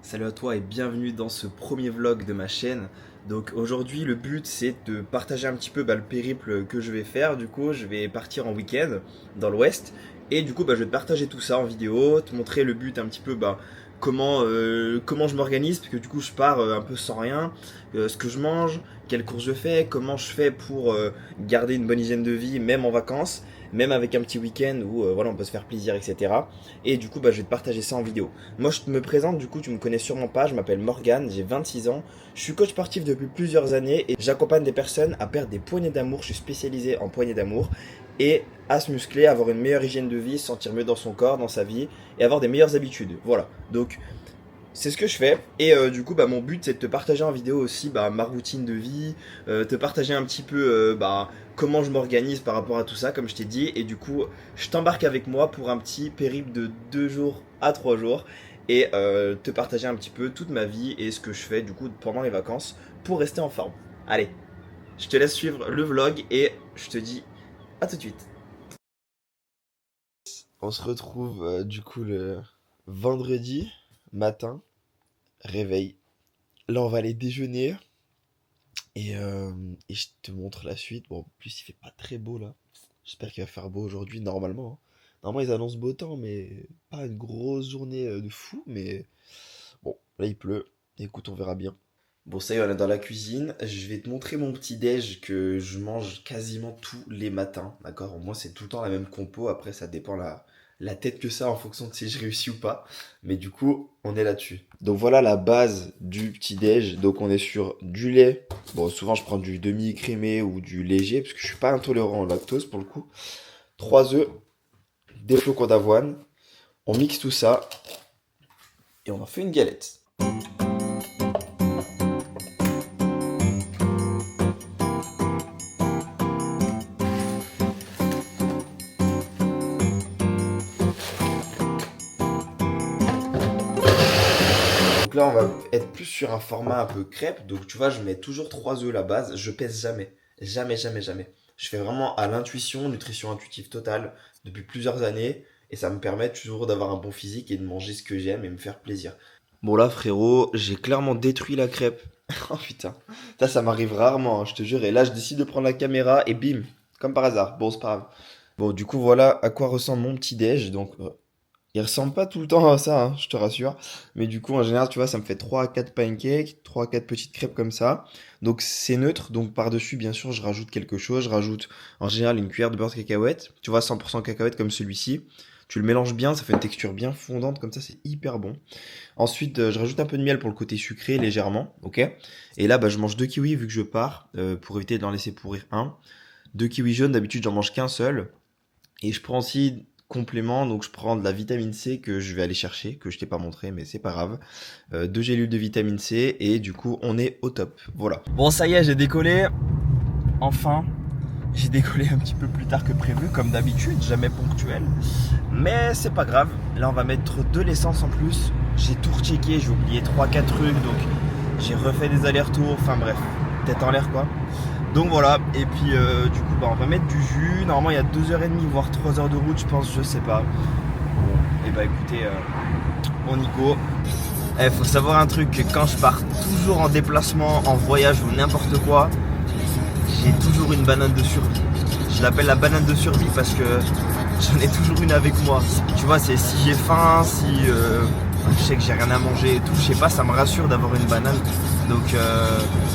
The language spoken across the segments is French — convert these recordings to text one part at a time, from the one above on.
Salut à toi et bienvenue dans ce premier vlog de ma chaîne. Donc aujourd'hui le but c'est de partager un petit peu le périple que je vais faire. Du coup je vais partir en week-end dans l'ouest et du coup je vais te partager tout ça en vidéo, te montrer le but un petit peu comment je m'organise parce que du coup je pars un peu sans rien, ce que je mange, quelles courses je fais, comment je fais pour garder une bonne hygiène de vie même en vacances, même avec un petit week-end où voilà on peut se faire plaisir etc. Et du coup je vais te partager ça en vidéo. Moi, je me présente, du coup, tu me connais sûrement pas, je m'appelle Morgane, j'ai 26 ans, je suis coach sportif depuis plusieurs années et j'accompagne des personnes à perdre des poignées d'amour, je suis spécialisé en poignées d'amour et à se muscler, avoir une meilleure hygiène de vie, se sentir mieux dans son corps, dans sa vie et avoir des meilleures habitudes. Voilà, donc c'est ce que je fais et du coup mon but c'est de te partager en vidéo aussi ma routine de vie, te partager un petit peu comment je m'organise par rapport à tout ça comme je t'ai dit et du coup je t'embarque avec moi pour un petit périple de 2 jours à 3 jours et te partager un petit peu toute ma vie et ce que je fais du coup pendant les vacances pour rester en forme. Allez, je te laisse suivre le vlog et je te dis à tout de suite. On se retrouve du coup le vendredi matin, réveil. Là, on va aller déjeuner et je te montre la suite. Bon, en plus, il fait pas très beau là. J'espère qu'il va faire beau aujourd'hui, normalement, hein. Normalement, ils annoncent beau temps, mais pas une grosse journée de fou. Mais bon, là, il pleut. Écoute, on verra bien. Bon, ça y est, on est dans la cuisine. Je vais te montrer mon petit déj que je mange quasiment tous les matins. D'accord? Moi, c'est tout le temps la même compo. Après, ça dépend la tête que ça en fonction de si je réussis ou pas. Mais du coup, on est là-dessus. Donc voilà la base du petit déj. Donc on est sur du lait. Bon, souvent je prends du demi-écrémé ou du léger parce que je suis pas intolérant au lactose pour le coup. 3 œufs, des flocons d'avoine. On mixe tout ça et on en fait une galette. Donc là, on va être plus sur un format un peu crêpe. Donc tu vois, je mets toujours 3 œufs la base. Je pèse jamais. Jamais, jamais, jamais. Je fais vraiment à l'intuition, nutrition intuitive totale depuis plusieurs années. Et ça me permet toujours d'avoir un bon physique et de manger ce que j'aime et me faire plaisir. Bon là frérot, j'ai clairement détruit la crêpe. Oh putain. Ça m'arrive rarement, hein, je te jure. Et là, je décide de prendre la caméra et bim. Comme par hasard. Bon, c'est pas grave. Bon, du coup, voilà à quoi ressemble mon petit déj. Donc, il ressemble pas tout le temps à ça, hein, je te rassure. Mais du coup, en général, tu vois, ça me fait 3 à 4 pancakes, 3 à 4 petites crêpes comme ça. Donc c'est neutre. Donc par-dessus, bien sûr, je rajoute quelque chose. Je rajoute en général une cuillère de beurre de cacahuète. Tu vois, 100% cacahuète comme celui-ci. Tu le mélanges bien, ça fait une texture bien fondante comme ça, c'est hyper bon. Ensuite, je rajoute un peu de miel pour le côté sucré légèrement, ok. Et là, je mange 2 kiwis vu que je pars, pour éviter de l'en laisser pourrir un. 2 kiwis jaunes, d'habitude j'en mange qu'un seul. Et je prends aussi complément, donc je prends de la vitamine C que je vais aller chercher, que je t'ai pas montré, mais c'est pas grave. 2 gélules de vitamine C et du coup on est au top. Voilà. Bon ça y est, j'ai décollé. Enfin, j'ai décollé un petit peu plus tard que prévu, comme d'habitude, jamais ponctuel. Mais c'est pas grave. Là on va mettre de l'essence en plus. J'ai tout rechecké, j'ai oublié 3-4 trucs, donc j'ai refait des allers-retours, enfin bref, tête en l'air quoi. Donc voilà, et puis du coup on va mettre du jus. Normalement il y a 2h30 voire 3 heures de route je pense, je sais pas. Bon, et écoutez, on y go. Faut savoir un truc, que quand je pars toujours en déplacement, en voyage ou n'importe quoi, j'ai toujours une banane de survie. Je l'appelle la banane de survie parce que j'en ai toujours une avec moi. Tu vois, c'est si j'ai faim, si je sais que j'ai rien à manger et tout, je sais pas, ça me rassure d'avoir une banane. Donc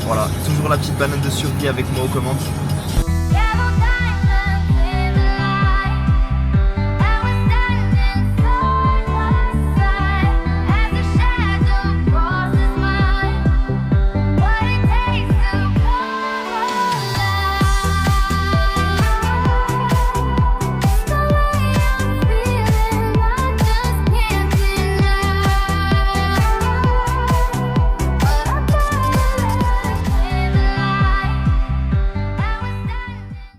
voilà, toujours la petite banane de survie avec moi aux commandes.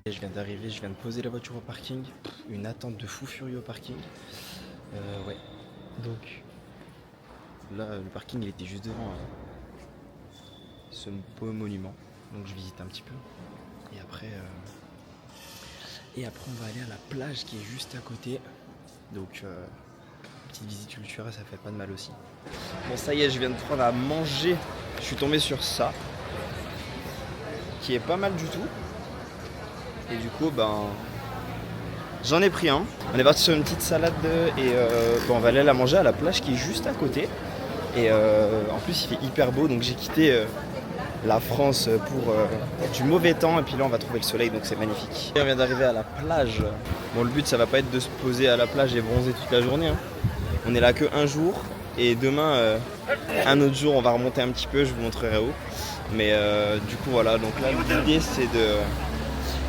Je viens d'arriver, je viens de poser la voiture au parking. Une attente de fou furieux au parking. Ouais. Donc là, le parking il était juste devant ce beau monument. Donc je visite un petit peu. Et après on va aller à la plage qui est juste à côté. Donc petite visite culturelle, ça fait pas de mal aussi. Bon, ça y est, je viens de prendre à manger. Je suis tombé sur ça, qui est pas mal du tout. Et du coup, j'en ai pris un. On est parti sur une petite salade et on va aller la manger à la plage qui est juste à côté. Et en plus, il fait hyper beau, donc j'ai quitté la France pour du mauvais temps. Et puis là, on va trouver le soleil, donc c'est magnifique. Et on vient d'arriver à la plage. Bon, le but, ça va pas être de se poser à la plage et bronzer toute la journée, hein. On est là que un jour. Et demain, un autre jour, on va remonter un petit peu, je vous montrerai où. Mais du coup, voilà, donc là,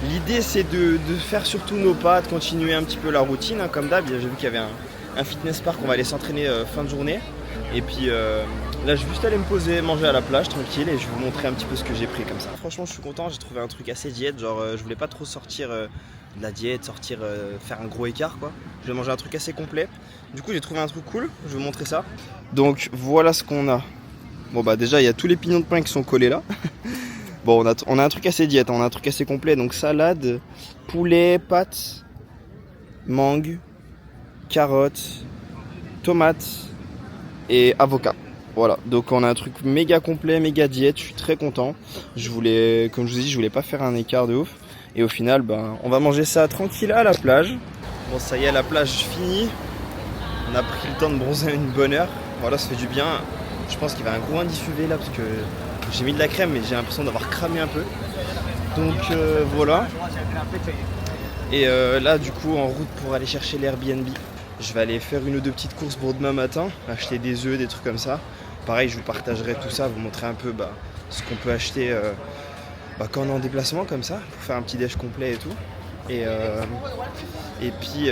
l'idée c'est de faire surtout nos pas, de continuer un petit peu la routine, hein, comme d'hab. J'ai vu qu'il y avait un fitness park, on va aller s'entraîner fin de journée. Et puis là, je vais juste aller me poser, manger à la plage, tranquille, et je vais vous montrer un petit peu ce que j'ai pris comme ça. Franchement, je suis content, j'ai trouvé un truc assez diète, genre je voulais pas trop sortir de la diète, faire un gros écart quoi. Je vais manger un truc assez complet. Du coup, j'ai trouvé un truc cool, je vais vous montrer ça. Donc voilà ce qu'on a. Bon déjà, il y a tous les pignons de pain qui sont collés là. Bon, on a un truc assez diète, on a un truc assez complet, donc salade, poulet, pâtes, mangue, carottes, tomates et avocat. Voilà, donc on a un truc méga complet, méga diète, je suis très content. Comme je vous dis, je voulais pas faire un écart de ouf. Et au final, on va manger ça tranquille à la plage. Bon, ça y est, la plage finie. On a pris le temps de bronzer une bonne heure. Voilà, ça fait du bien. Je pense qu'il y avait un gros indice UV là parce que j'ai mis de la crème, mais j'ai l'impression d'avoir cramé un peu. Donc voilà. Et là, du coup, en route pour aller chercher l'Airbnb. Je vais aller faire une ou deux petites courses pour demain matin, acheter des œufs, des trucs comme ça. Pareil, je vous partagerai tout ça, vous montrer un peu ce qu'on peut acheter quand on est en déplacement comme ça, pour faire un petit déj complet et tout. Et puis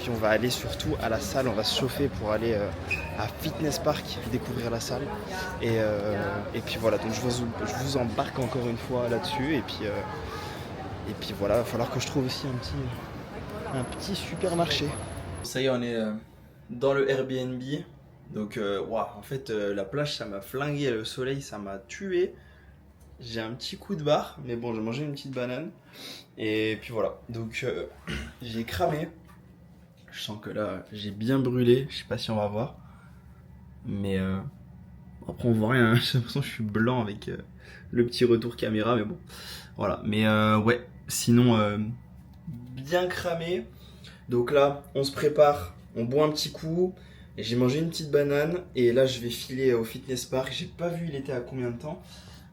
on va aller surtout à la salle, on va se chauffer pour aller à Fitness Park, découvrir la salle. Et puis voilà, donc je vous embarque encore une fois là-dessus. Et puis voilà, il va falloir que je trouve aussi un petit supermarché. Ça y est, on est dans le Airbnb. Donc en fait la plage ça m'a flingué, le soleil ça m'a tué. J'ai un petit coup de barre, mais bon, j'ai mangé une petite banane. Et puis voilà, donc j'ai cramé. Je sens que là j'ai bien brûlé, je sais pas si on va voir. Mais après on voit rien, j'ai l'impression que je suis blanc avec le petit retour caméra, mais bon. Voilà, mais ouais, sinon bien cramé. Donc là, on se prépare, on boit un petit coup. Et j'ai mangé une petite banane. Et là, je vais filer au fitness park. J'ai pas vu il était à combien de temps.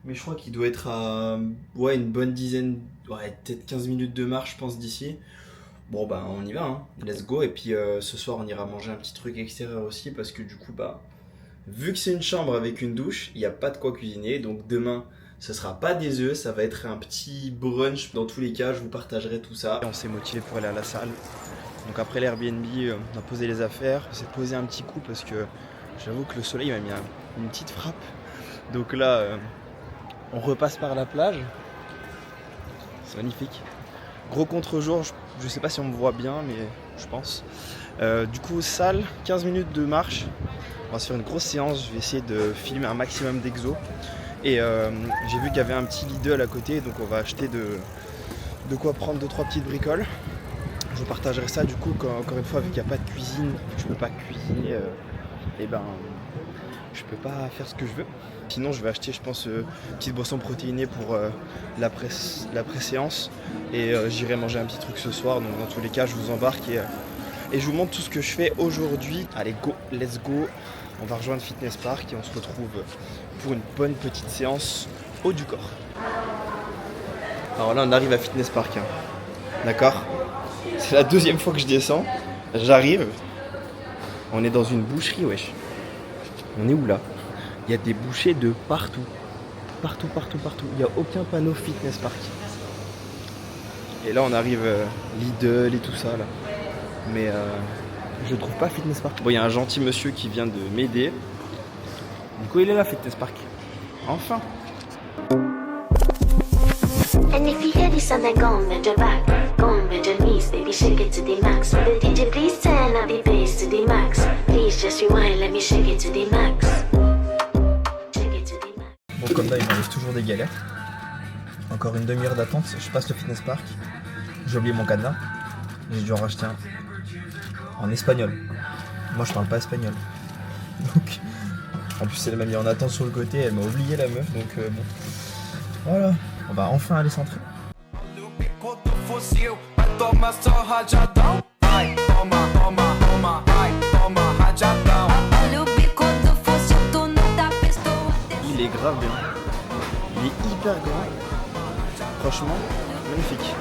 Mais je crois qu'il doit être à une bonne dizaine, peut-être 15 minutes de marche, je pense, d'ici. Bon, on y va, hein. Let's go. Et puis ce soir, on ira manger un petit truc extérieur aussi. Parce que du coup, vu que c'est une chambre avec une douche, il n'y a pas de quoi cuisiner. Donc demain, ce sera pas des œufs, ça va être un petit brunch. Dans tous les cas, je vous partagerai tout ça. Et on s'est motivé pour aller à la salle. Donc après l'Airbnb, on a posé les affaires, on s'est posé un petit coup parce que j'avoue que le soleil m'a mis une petite frappe. Donc là, on repasse par la plage. C'est magnifique. Gros contre-jour, je sais pas si on me voit bien, mais je pense. Du coup, salle, 15 minutes de marche. On va se faire une grosse séance, je vais essayer de filmer un maximum d'exos. Et j'ai vu qu'il y avait un petit Lidl à côté, donc on va acheter de quoi prendre 2-3 petites bricoles. Je vous partagerai ça du coup, encore une fois, vu qu'il n'y a pas de cuisine, je peux pas cuisiner, je peux pas faire ce que je veux. Sinon je vais acheter, je pense, une petite boisson protéinée pour l'après-séance. Et j'irai manger un petit truc ce soir, donc dans tous les cas je vous embarque et je vous montre tout ce que je fais aujourd'hui. Allez go, let's go. On va rejoindre Fitness Park et on se retrouve pour une bonne petite séance haut du corps. Alors là on arrive à Fitness Park, hein. D'accord ? C'est la deuxième fois que je descends. J'arrive. On est dans une boucherie, wesh. On est où là ? Il y a des bouchées de partout. Partout. Il n'y a aucun panneau Fitness Park. Et là on arrive Lidl et tout ça là. Mais je trouve pas Fitness Park. Bon, il y a un gentil monsieur qui vient de m'aider. Du coup il est là, Fitness Park. Enfin. And if you hear this on the gong with the back, gong with the knees, baby shake it to the max. Will the DJ please turn up the bass to the max? Please just rewind, let me shake it to the max. Shake it to the max. Bon, comme là il m'arrive toujours des galères. Encore une demi-heure d'attente, je passe le Fitness Park. J'ai oublié mon cadenas. J'ai dû en racheter un. En espagnol. Moi je parle pas espagnol. Donc, en plus elle m'a mis en attente sur le côté, elle m'a oublié la meuf, donc bon. Voilà, on va enfin aller s'entraîner. Il est grave bien. Il est hyper grand. Franchement, magnifique.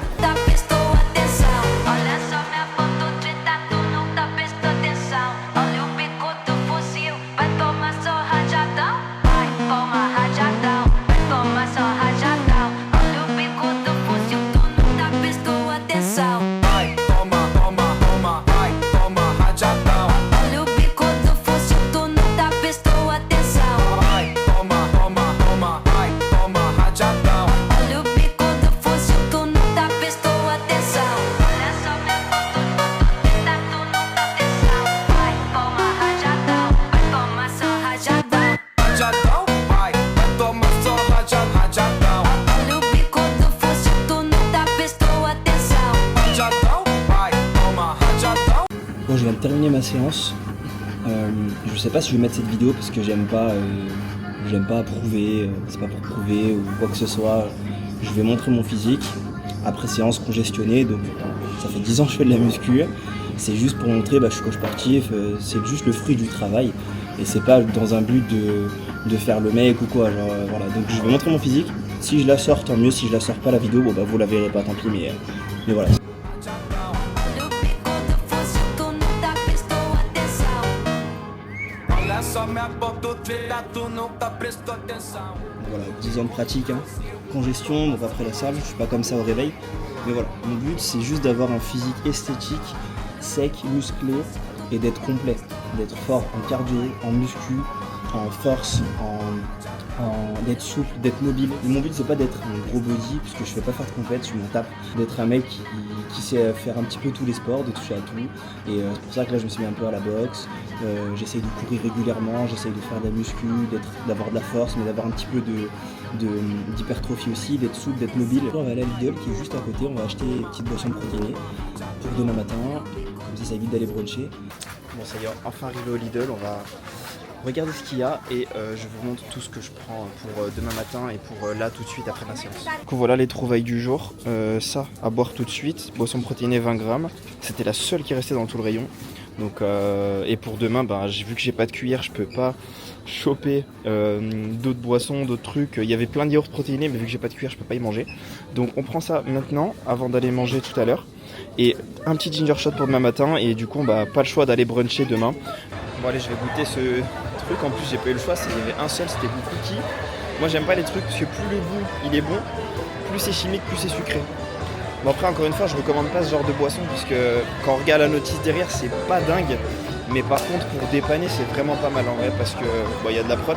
Bon, je viens de terminer ma séance. Je sais pas si je vais mettre cette vidéo parce que j'aime pas prouver, c'est pas pour prouver ou quoi que ce soit. Je vais montrer mon physique après séance congestionnée, donc ça fait 10 ans que je fais de la muscu. C'est juste pour montrer, je suis coach sportif, c'est juste le fruit du travail et c'est pas dans un but de faire le mec ou quoi. Voilà. Donc je vais montrer mon physique. Si je la sors, tant mieux. Si je la sors pas la vidéo, vous la verrez pas, tant pis. Mais voilà. Voilà, 10 ans de pratique, congestion, donc après la salle, je suis pas comme ça au réveil. Mais voilà, mon but c'est juste d'avoir un physique esthétique, sec, musclé et d'être complet. D'être fort en cardio, en muscu, en force, d'être souple, d'être mobile. Et mon but c'est pas d'être un gros body, puisque je fais pas faire de compète, je m'en tape. D'être un mec qui sait faire un petit peu tous les sports, de toucher à tout. Et c'est pour ça que là je me suis mis un peu à la boxe. J'essaye de courir régulièrement, j'essaye de faire de la muscu, d'avoir de la force, mais d'avoir un petit peu d'hypertrophie aussi, d'être souple, d'être mobile. On va aller à Lidl qui est juste à côté, on va acheter une petite boisson protéinée pour demain matin, comme ça évite d'aller bruncher. Bon ça y est, enfin arrivé au Lidl, on va regarder ce qu'il y a et je vous montre tout ce que je prends pour demain matin et pour là tout de suite après ma séance. Donc voilà les trouvailles du jour, ça à boire tout de suite, boisson protéinée 20 grammes, c'était la seule qui restait dans tout le rayon. Donc, et pour demain, j'ai vu que j'ai pas de cuillère, je peux pas choper d'autres boissons, d'autres trucs. Il y avait plein de yaourts protéinés, mais vu que j'ai pas de cuillère, je peux pas y manger. Donc on prend ça maintenant, avant d'aller manger tout à l'heure. Et un petit ginger shot pour demain matin, et du coup, pas le choix d'aller bruncher demain. Bon allez, je vais goûter ce truc. En plus, j'ai pas eu le choix, il y avait un seul, c'était goût cookie. Moi, j'aime pas les trucs parce que plus le goût il est bon, plus c'est chimique, plus c'est sucré. Bon après encore une fois je recommande pas ce genre de boisson puisque quand on regarde la notice derrière c'est pas dingue, mais par contre pour dépanner c'est vraiment pas mal en vrai parce que y a de la prot,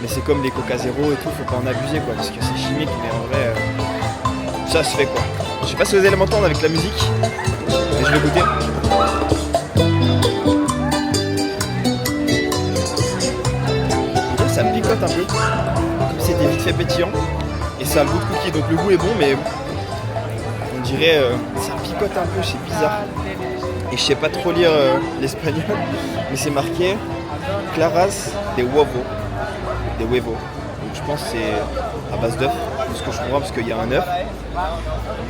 mais c'est comme les Coca Zéro et tout, faut pas en abuser quoi parce que c'est chimique, mais en vrai ça se fait quoi. Je sais pas si vous allez m'entendre avec la musique, mais je vais goûter. Ça me picote un peu, comme si c'était vite fait pétillant et ça a le goût de cookie, donc le goût est bon mais on dirait ça picote un peu, c'est bizarre. Et je sais pas trop lire l'espagnol, mais c'est marqué claras de huevo. Donc je pense que c'est à base d'œuf, de ce que je comprends parce qu'il y a un œuf.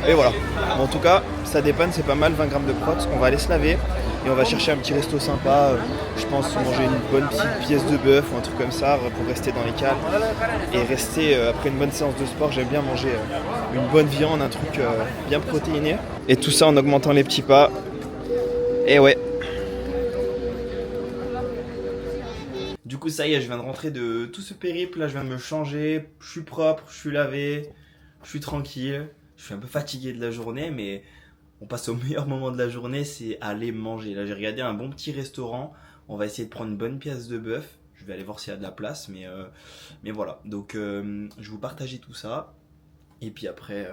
Et voilà. Bon, en tout cas, ça dépanne, c'est pas mal, 20 grammes de prot. On va aller se laver et on va chercher un petit resto sympa. Je pense manger une bonne petite pièce de bœuf ou un truc comme ça pour rester dans les cales. Et rester après une bonne séance de sport, j'aime bien manger une bonne viande, un truc bien protéiné. Et tout ça en augmentant les petits pas. Et ouais. Du coup ça y est, je viens de rentrer de tout ce périple. Là je viens de me changer, je suis propre, je suis lavé, je suis tranquille. Je suis un peu fatigué de la journée, mais on passe au meilleur moment de la journée, c'est aller manger. Là j'ai regardé un bon petit restaurant, on va essayer de prendre une bonne pièce de bœuf. Je vais aller voir s'il y a de la place, mais voilà. Donc je vais vous partager tout ça. Et puis après,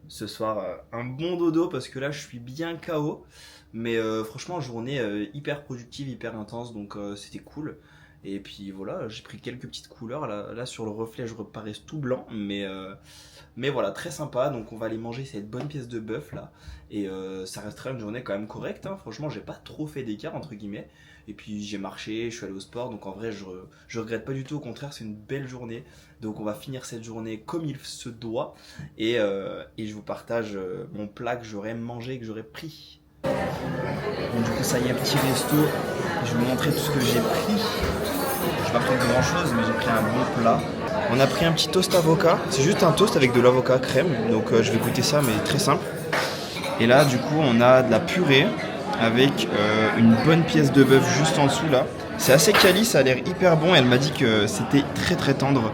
ce soir, un bon dodo parce que là je suis bien KO. Mais franchement, journée hyper productive, hyper intense, donc c'était cool. Et puis voilà, j'ai pris quelques petites couleurs. Là sur le reflet, je reparais tout blanc, mais voilà, très sympa. Donc on va aller manger cette bonne pièce de bœuf là. Et ça restera une journée quand même correcte, hein. Franchement, j'ai pas trop fait d'écart entre guillemets. Et puis j'ai marché, je suis allé au sport. Donc en vrai, je regrette pas du tout. Au contraire, c'est une belle journée. Donc on va finir cette journée comme il se doit. Et je vous partage mon plat que j'aurais mangé, que j'aurais pris. Bon, du coup, ça y est, petit resto. Je vais vous montrer tout ce que j'ai pris. J'ai pas pris grand chose, mais j'ai pris un bon plat. On a pris un petit toast avocat. C'est juste un toast avec de l'avocat crème. Donc je vais goûter ça, mais très simple. Et là, du coup, on a de la purée avec une bonne pièce de bœuf juste en dessous là. C'est assez quali, ça a l'air hyper bon. Elle m'a dit que c'était très très tendre.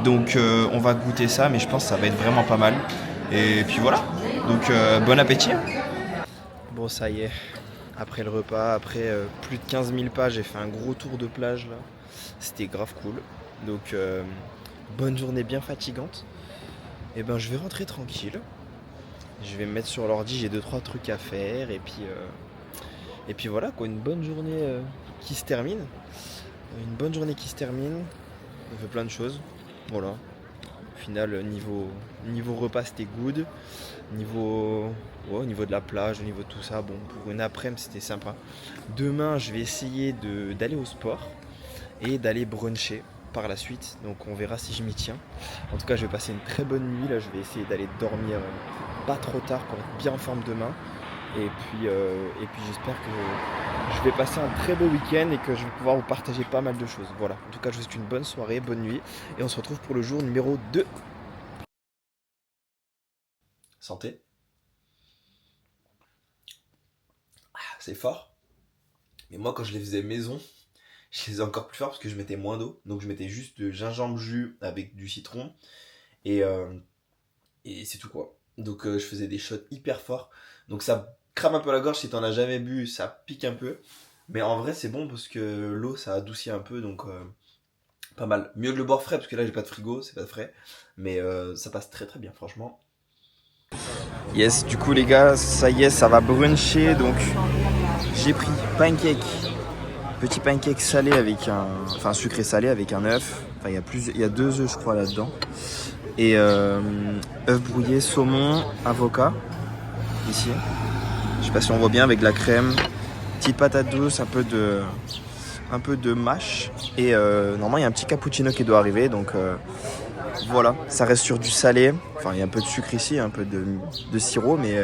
Donc on va goûter ça, mais je pense que ça va être vraiment pas mal. Et puis voilà. Donc bon appétit. Bon, ça y est. Après le repas, après plus de 15 000 pas, j'ai fait un gros tour de plage là. C'était grave cool. Donc bonne journée bien fatigante. Et ben je vais rentrer tranquille. Je vais me mettre sur l'ordi, j'ai 2-3 trucs à faire. Et puis voilà quoi, une bonne journée qui se termine. Une bonne journée qui se termine. On fait plein de choses. Voilà. Au final, niveau repas, c'était good. Au niveau de la plage, au niveau de tout ça, bon, pour une après-midi, c'était sympa. Demain, je vais essayer d'aller au sport et d'aller bruncher par la suite. Donc, on verra si je m'y tiens. En tout cas, je vais passer une très bonne nuit. Là, je vais essayer d'aller dormir pas trop tard pour être bien en forme demain. Et puis j'espère que je vais passer un très beau week-end et que je vais pouvoir vous partager pas mal de choses. Voilà, en tout cas je vous souhaite une bonne soirée, bonne nuit et on se retrouve pour le jour numéro 2. Santé. C'est fort. Mais moi quand je les faisais maison, je les faisais encore plus fort parce que je mettais moins d'eau. Donc je mettais juste de gingembre jus avec du citron et c'est tout quoi. Donc je faisais des shots hyper forts. Donc ça crame un peu la gorge si t'en as jamais bu, ça pique un peu. Mais en vrai c'est bon parce que l'eau ça adoucit un peu, donc pas mal. Mieux que le boire frais parce que là j'ai pas de frigo, c'est pas de frais. Mais ça passe très très bien franchement. Yes, du coup les gars, ça y est, ça va bruncher. Donc j'ai pris petit pancake salé avec sucré salé avec un œuf. Enfin il y a 2 œufs je crois là-dedans. Et œuf brouillé, saumon, avocat, ici. Je sais pas si on voit bien avec de la crème, petite patate douce, un peu de mâche. Et normalement il y a un petit cappuccino qui doit arriver, donc voilà, ça reste sur du salé. Enfin il y a un peu de sucre ici, un peu de sirop, mais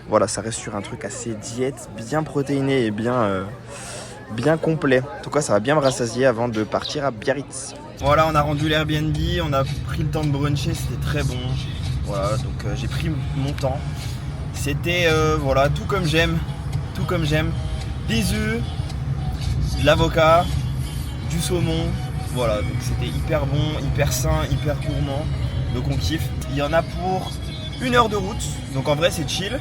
voilà, ça reste sur un truc assez diète, bien protéiné et bien complet. En tout cas ça va bien me rassasier avant de partir à Biarritz. Voilà, on a rendu l'Airbnb, on a pris le temps de bruncher, c'était très bon. Voilà, donc j'ai pris mon temps. C'était voilà, tout comme j'aime. Des œufs, de l'avocat, du saumon. Voilà, donc c'était hyper bon, hyper sain, hyper gourmand. Donc on kiffe. Il y en a pour 1 heure de route. Donc en vrai c'est chill.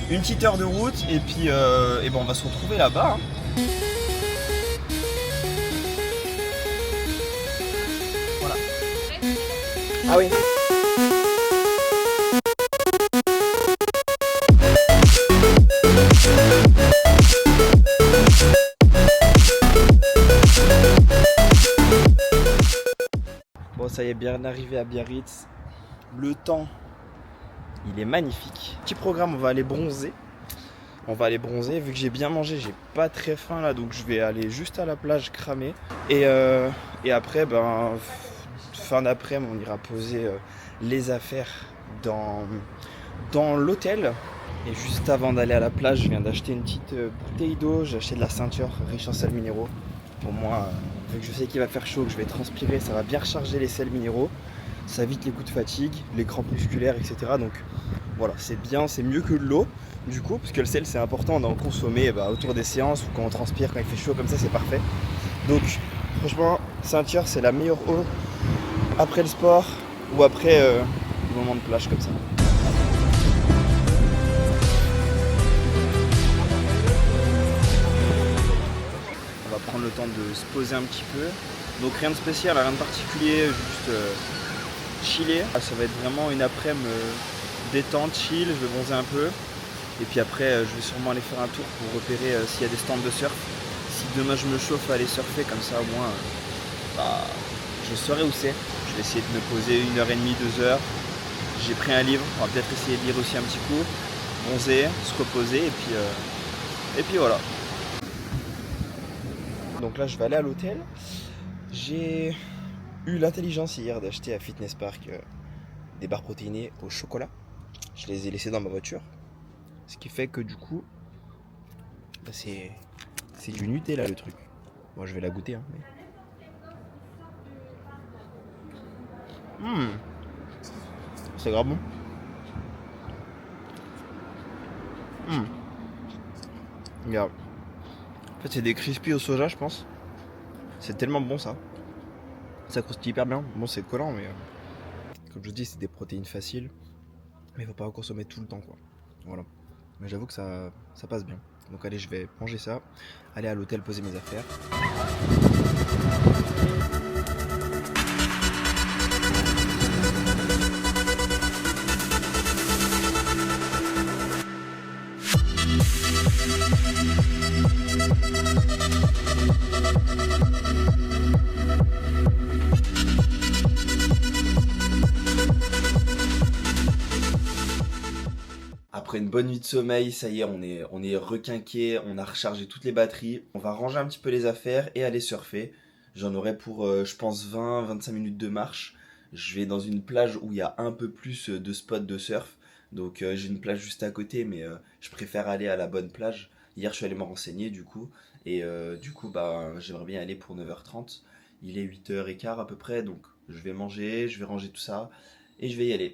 Une petite heure de route et puis ben on va se retrouver là-bas. Voilà. Ah oui. Bon, ça y est, bien arrivé à Biarritz. Le temps, il est magnifique. Petit programme, on va aller bronzer. Vu que j'ai bien mangé, j'ai pas très faim là, donc je vais aller juste à la plage cramer. Et après, ben, fin d'après-midi, on ira poser les affaires dans l'hôtel. Et juste avant d'aller à la plage, je viens d'acheter une petite bouteille d'eau. J'ai acheté de la ceinture riche en sels minéraux. Pour moi, vu que je sais qu'il va faire chaud, que je vais transpirer, ça va bien recharger les sels minéraux. Ça évite les coups de fatigue, les crampes musculaires, etc. Donc voilà, c'est bien, c'est mieux que de l'eau. Du coup, parce que le sel c'est important d'en consommer autour des séances ou quand on transpire, quand il fait chaud comme ça, c'est parfait. Donc franchement, ceinture c'est la meilleure eau après le sport ou après le moment de plage comme ça. On va prendre le temps de se poser un petit peu. Donc rien de spécial, rien de particulier, juste chiller. Ça va être vraiment une après-midi détente, chill, je vais bronzer un peu. Et puis après, je vais sûrement aller faire un tour pour repérer s'il y a des stands de surf. Si demain je me chauffe à aller surfer, comme ça au moins je saurai où c'est. Je vais essayer de me poser 1h30, 2h. J'ai pris un livre, on va peut-être essayer de lire aussi un petit coup, bronzer, se reposer et puis voilà. Donc là je vais aller à l'hôtel. J'ai eu l'intelligence hier d'acheter à Fitness Park des barres protéinées au chocolat. Je les ai laissées dans ma voiture. Ce qui fait que du coup, bah c'est du Nutella le truc. Moi je vais la goûter. Hein, mais... C'est grave bon. Regarde. En fait c'est des crispies au soja je pense. C'est tellement bon ça. Ça croustille hyper bien. Bon c'est collant mais comme je vous dis c'est des protéines faciles. Mais il faut pas en consommer tout le temps quoi. Voilà. Mais j'avoue que ça passe bien. Donc allez je vais manger ça. Aller à l'hôtel poser mes affaires. Après une bonne nuit de sommeil, ça y est, on est requinqué, on a rechargé toutes les batteries. On va ranger un petit peu les affaires et aller surfer. J'en aurai pour, je pense, 20-25 minutes de marche. Je vais dans une plage où il y a un peu plus de spots de surf. Donc j'ai une plage juste à côté, mais je préfère aller à la bonne plage. Hier, je suis allé me renseigner du coup. Et du coup, bah, j'aimerais bien aller pour 9h30. Il est 8h15 à peu près, donc je vais manger, je vais ranger tout ça. Et je vais y aller.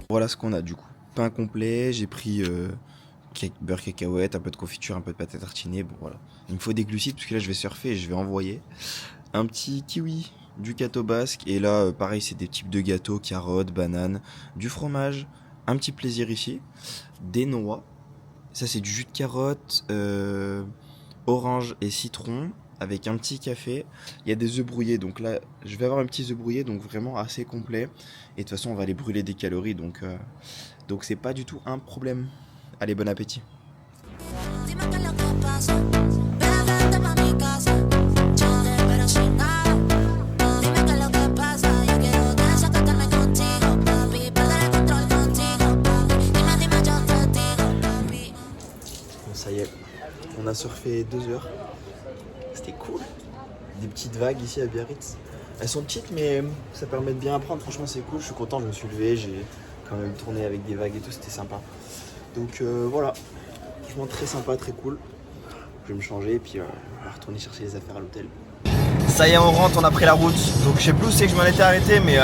Voilà ce qu'on a du coup. Pain complet, j'ai pris beurre cacahuète, un peu de confiture, un peu de pâte à tartiner. Bon voilà. Il me faut des glucides parce que là je vais surfer et je vais envoyer. Un petit kiwi, du gâteau basque. Et là pareil c'est des types de gâteaux, carottes, bananes, du fromage. Un petit plaisir ici. Des noix. Ça c'est du jus de carotte, orange et citron avec un petit café. Il y a des œufs brouillés, donc là je vais avoir un petit œuf brouillé, donc vraiment assez complet. Et de toute façon on va aller brûler des calories, donc c'est pas du tout un problème. Allez, bon appétit. Ça y est, on a surfé 2 heures. C'était cool. Des petites vagues ici à Biarritz. Elles sont petites mais ça permet de bien apprendre. Franchement c'est cool, je suis content, je me suis levé, j'ai quand même tourné avec des vagues et tout, c'était sympa. Donc voilà, franchement très sympa, très cool. Je vais me changer et puis on va retourner chercher les affaires à l'hôtel. Ça y est, on rentre, on a pris la route. Donc je sais plus où c'est que je m'en étais arrêté, mais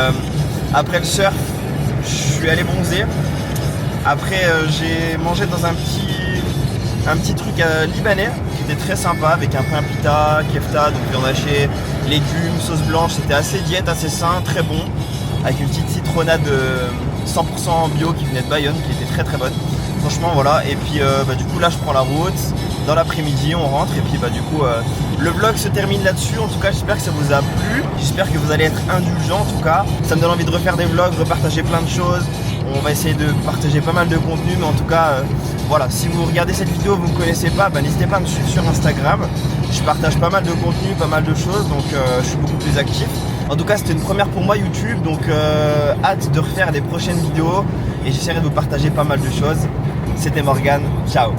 après le surf, je suis allé bronzer. Après j'ai mangé dans un petit truc libanais qui était très sympa avec un pain pita, kefta, donc viande hachée, légumes, sauce blanche. C'était assez diète, assez sain, très bon, avec une petite citronnade 100% bio qui venait de Bayonne, qui était très très bonne. Franchement voilà, et puis du coup là je prends la route, dans l'après-midi on rentre et puis du coup le vlog se termine là-dessus. En tout cas j'espère que ça vous a plu, j'espère que vous allez être indulgents en tout cas. Ça me donne envie de refaire des vlogs, repartager plein de choses. On va essayer de partager pas mal de contenu, mais en tout cas voilà, si vous regardez cette vidéo, vous ne me connaissez pas, n'hésitez pas à me suivre sur Instagram. Je partage pas mal de contenu, pas mal de choses, donc je suis beaucoup plus actif. En tout cas c'était une première pour moi YouTube, donc hâte de refaire des prochaines vidéos et j'essaierai de vous partager pas mal de choses. C'était Morgan, ciao.